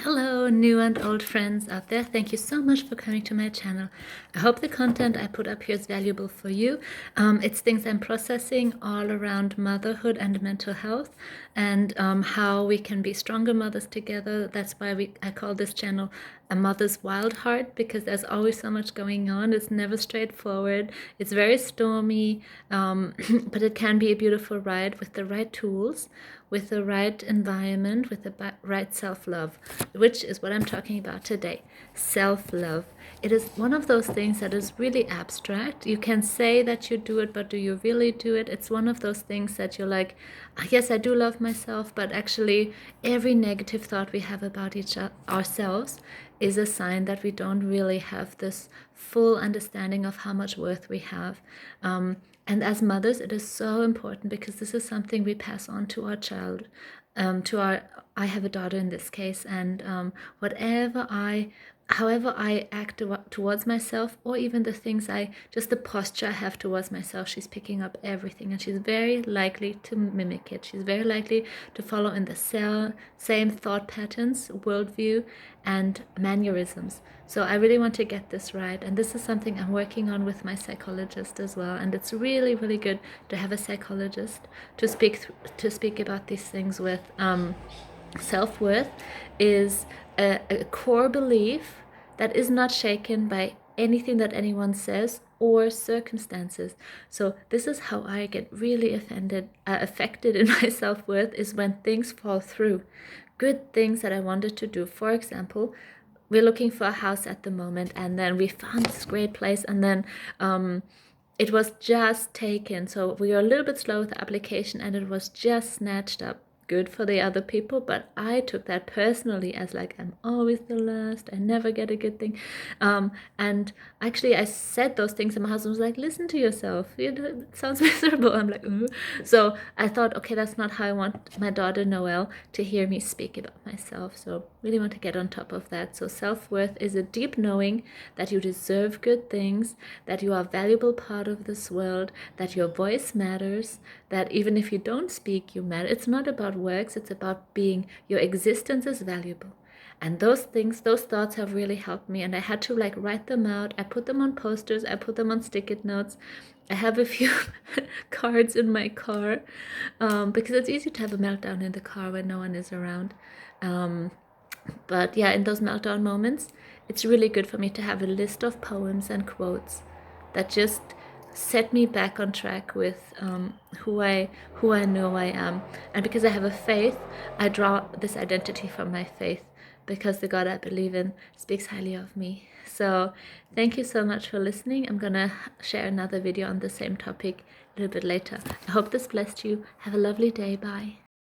Hello, new and old friends out there. Thank you so much for coming to my channel. I hope the content I put up here is valuable for you. It's things I'm processing all around motherhood and mental health, and how we can be stronger mothers together. That's why I call this channel A Mother's Wild Heart, because there's always so much going on. It's never straightforward. It's very stormy, but it can be a beautiful ride with the right tools, with the right environment, with the right self-love, which is what I'm talking about today. Self-love. It is one of those things that is really abstract. You can say that you do it, but do you really do it? It's one of those things that you're like, yes, I do love myself, but actually every negative thought we have about ourselves is a sign that we don't really have this full understanding of how much worth we have. And as mothers, it is so important because this is something we pass on to our child, I have a daughter in this case, and however I act towards myself, or even just the posture I have towards myself, she's picking up everything, and she's very likely to mimic it. She's very likely to follow in the same thought patterns, worldview, and mannerisms. So I really want to get this right, and this is something I'm working on with my psychologist as well. And it's really, really good to have a psychologist to speak about these things with. Self-worth is a core belief that is not shaken by anything that anyone says or circumstances. So this is how I get really affected in my self-worth, is when things fall through. Good things that I wanted to do. For example, we're looking for a house at the moment, and then we found this great place, and then it was just taken. So we were a little bit slow with the application, and it was just snatched up. Good for the other people, but I took that personally as like, I'm always the last, I never get a good thing. And actually I said those things, and my husband was like, listen to yourself, it sounds miserable. I'm like, ooh. So I thought, okay, that's not how I want my daughter Noelle to hear me speak about myself. So really want to get on top of that. So self-worth is a deep knowing that you deserve good things, that you are a valuable part of this world, that your voice matters, that even if you don't speak, you matter. It's not about works, it's about being, your existence is valuable. And those thoughts have really helped me, and I had to like write them out. I put them on posters, I put them on sticky notes. I have a few cards in my car, because it's easy to have a meltdown in the car when no one is around. But yeah, in those meltdown moments, it's really good for me to have a list of poems and quotes that just set me back on track with who I know I am. And because I have a faith, I draw this identity from my faith, because the God I believe in speaks highly of me. So thank you so much for listening. I'm gonna share another video on the same topic a little bit later. I hope this blessed you. Have a lovely day. Bye.